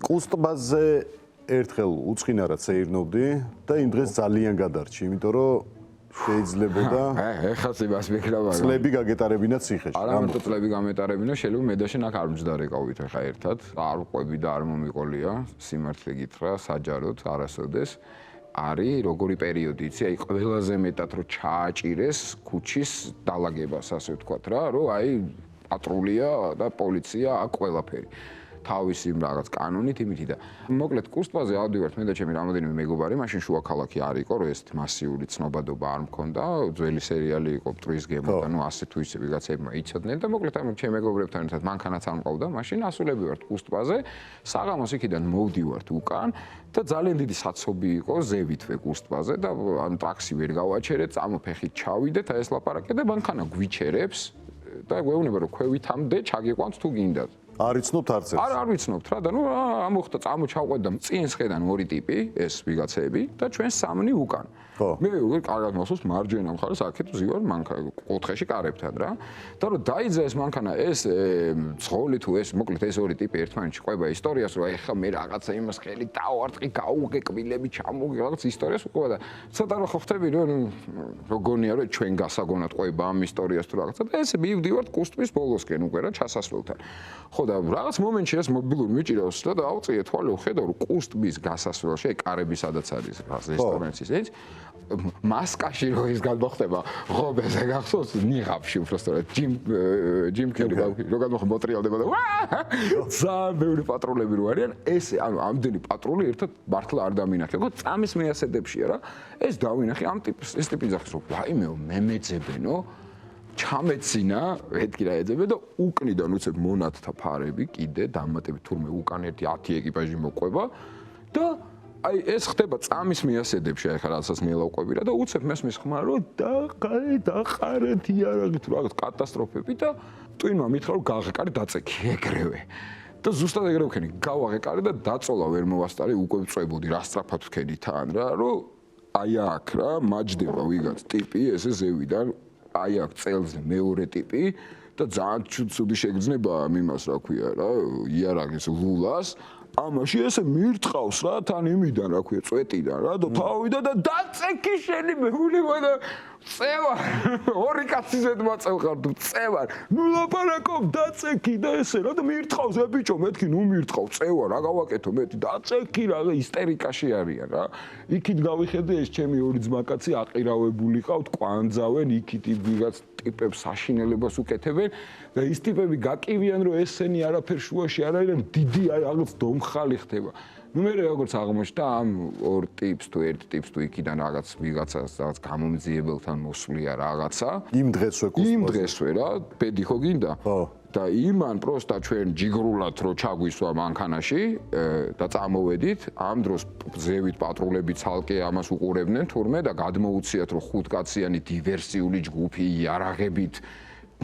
კუსტბაზე ერთხელ უცხინარად შეირნობდი და იმ დღეს ძალიან გადარჩი, იმიტომ რომ შეიძლებოდა ეხაც იმას მეკრავა. წლები გაგეტარებინა ციხეში. არა მარტო წლები გამეტარებინა, შეიძლება მე და შენ აქ არ მჯდარიყავით ახლა ერთად. არ ყვები და არ მომიყოლია, სიმართლე გითხრა, საჯაროდ არასოდეს. არის როგორი პერიოდი, იცი, აი ყველაზე მეტად რომ ჩააჭირეს ქუჩის დალაგებას, ასე ვთქვათ რა, რომ აი პატრულია და პოლიცია აქ ყველაფერი. თავისი რაღაც კანონით იმითი და მოკლედ კუსტბაზე ავდივართ მე და ჩემი რამოდენიმე მეგობარი, მაშინ შუა ქალაქი არ იყო, რომ ეს მასიური ცნობადობა არ მქონდა, ძველი სერიალი იყო მტრის გემო და ნუ ასე თუ ისე ვიღაცებმა იცოდნენ და მოკლედ ამ ჩემ მეგობრებთან ერთად მანქანაც არ მყავდა, მაშინ ასულები ვართ კუსტბაზე, საღამოს იქიდან მოვდივართ უკან და ძალიან დიდი საცობი იყო ზევითვე კუსტბაზე და ან ტაქსი ვერ გავაჩერეთ, წამოფეხით ჩავიდეთ, აი ეს ლაპარაკი და მანქანა გვიჩერებს და გვეუბნება რომ ქვევითამდე ჩაგიყვანთ თუ გინდათ. არ იცნობთ არც ეს. არ ვიცნობთ რა და ნუ ამოხდა წამოჩავყვეთ და წინს ხედან ორი ტიპი ეს ვიღაცები და ჩვენ სამნი უკან. მე კარგად მოსულს მარჯვენა მხარეს აქეთ ვზივარ მანქანა ოთხეში კარებთან რა. და რომ დაიძა ეს მანქანა ეს ცხოლი თუ ეს მოკლედ ეს ორი ტიპი ერთმანეთში ყვება ისტორიას რომ ეხა მე რაღაცა იმას ხელი დავარტყი გაუგეკბილები ჩამოგი რაღაც ისტორიას უყვება და ცოტა რომ ხო ხტები რომ როგორია რომ ჩვენ გასაგონად ყვება ამ ისტორიას თუ რაღაცა და ესე მივდივართ კუსტბის ბოლოსკენ უკვე რა ჩასასვლელთან. ხო და რაღაც მომენტში ეს მობილური მიჭირავს და ავწიე თვალე ვხედავ რომ კუსტბის გასასვლელში აი კარები სადაც არის რესტორანის ეს მასკაში რო ის გადმოხდება ღობეზე გახსოვს ნიღაბში უბრალოდ ჯიმ კერი რო გადმოხდება მოტრიალდება და ძალიან ბევრი პატრულები რო არიან ესე ანუ ამდენი პატრული ერთად მართლა არ დამინახე ხო წამის მეასედებშია რა ეს დავინახე ამ ტიპს ეს ტიპი ძახს რომ ვაიმეო მე მეძებენო ჩამეცინა მეთქი რა ეძებე და უკნიდან უცებ მონათთა ფარები კიდე დამატებით თურმე უკან ერთი 10 ეკიპაჟი მოყვება და აი ეს ხდება წამის მეასედებში აი ხა რაღაცას მელავყვები რა და უცებ მესმის ხმა რომ დაყარეთ იარაღით რაღაც კატასტროფები და ტვინმა მითხრა რომ გააღეკარე დაწექი ეგრევე და ზუსტად ეგრევე ვქენი გავაღეკარე და დაწოლა ვერ მოვასტარე უკვე ვწვებოდი რა სწრაფად ვქენი თან რა რომ აი აქ რა მაჯდება ვიღაც ტიპი ესე ზევიდან აი აქ წელზე მეორე ტიპი და ძალიან ცუდი შეგრძნება იმას რა ქვია რა იარაღის ლულას ამაში ესე მირტყავს რა თან იმიდან რა ქვია წვეტიდან რა და თავიდან და დაწექი შენი მეულება და წევარ ორი კაცი ზედ მაწევხარ თუ წევარ ნუ ლაპარაკობ დაწექი და ესე რა და მირტყავს ე ბიჭო მეთქი ნუ მირტყავ წევარ რა გავაკეთო მე დაწექი რა ისტერიკაში არიან რა იქით გავიხედე ეს ჩემი ორი ძმაკაცი აყირავებული ყავთ კვანძავენ იქით ვიღაც ტიპებს საშინელებას უკეთებენ და ის ტიპები გაკივიან რომ ესენი არაფერ შუაში არ არიან დიდი რაღაც დომხალი ხდება ნუ მე როგორც აღმოჩნდა ამ ორ ტიპს თუ ერთ ტიპს თუ იქიდან რაღაც ვიღაცას რაღაც გამომძიებელთან მოსვლია რაღაცა იმ დღესვე კუსტბაზე იმ დღესვე რა ბედი ხო გინდა და იმან პროსტა ჩვენ ჯიგრულად რო ჩაგვისვა მანქანაში და წამოვედით ამ დროს ზევით პატრულები ცალკე ამას უყურებდნენ თურმე და გადმოუციათ რომ ხუთკაციანი დივერსიული ჯგუფი იარაღებით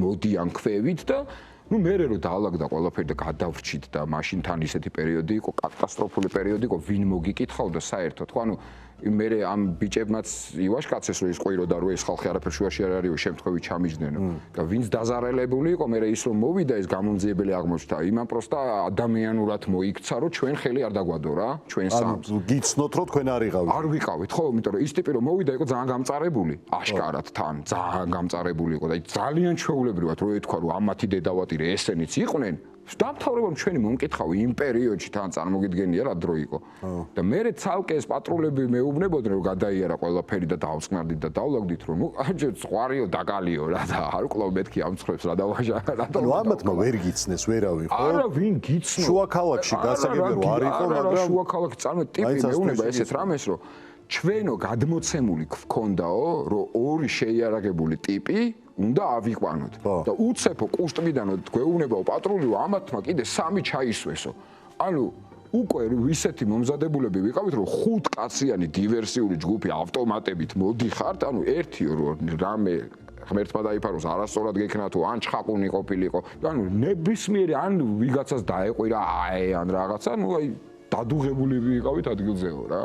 მოდიან ქვევით და ნუ მე რო დაალაგდა ყველაფერი და გადავრჩით და მაშინ თან ისეთი პერიოდი იყო კატასტროფული პერიოდი იყო ვინ მოგიკითხავდა საერთოდ ხო ანუ მე ამ ბიჭებმაც ივაშკაცეს რომ ის ყვიროდა რომ ეს ხალხი არაფერ შუაში არ არისო შემთხვევით ჩამიჯდნენო და ვინც დაზარალებული იყო მე ის რომ მოვიდა ეს გამომძიებელი აღმოჩნდა იმან პროსტა ადამიანურად მოიქცა რომ ჩვენ ხელი არ დაგვადო რა ჩვენ სამს გიცნოთ რომ თქვენ არ ვიყავით ხო იმიტომ რომ ის ტიპი რომ მოვიდა იყო ძალიან გამწარებული აშკარად თან ძალიან გამწარებული იყო და ძალიან ჩვეულებრივად რო ეთქვა რომ ამათი დედავატირე ესენიც იყვნენ დამთავრებამ ჩვენი მომკითხავი იმ პერიოდში თან წარმოგიდგენია რა დრო იყო და მე ცალკე ეს პატრულები მეუბნებოდნენ რომ გადაიარა ყველაფერი და დავწყნარდით და დავლაგდით რომ ნუ აჯე ზღვარიო დაგალიო რა და არ ვკლავ მეთქი ამ ცხრებს რა დავაჟარა ანუ ამათმა ვერ გიცნეს ვერავინ ხო არა ვინ გიცნო შუა ქალაქში გასაგები რო არ იყო მაგრამ შუა ქალაქი წარმო ტიპი მეუბნება ესეთ რამეს რომ ჩვენო გადმოცემული გქონდაო რომ ორი შეიარაღებული ტიპი უნდა ავიყვანოთ და უცეფო კუსტბიდანო გვეუბნებაო პატრული რომ ამათმა კიდე სამი ჩაისვესო ანუ უკვე ისეთი მომზადებულები ვიყავით რომ ხუთკაციანი დივერსიული ჯგუფი ავტომატებით მოდიხართ ანუ ერთიო რომ რამე ღმერთმა დაიფაროს არასწორად გექნა თუ ან ჩხაყუნი ყოფილიყო ანუ ნებისმიერი ან ვიღაცას დაეყვირა აი ან რაღაცა ნუ აი დადუღებული ვიყავით ადგილზეო რა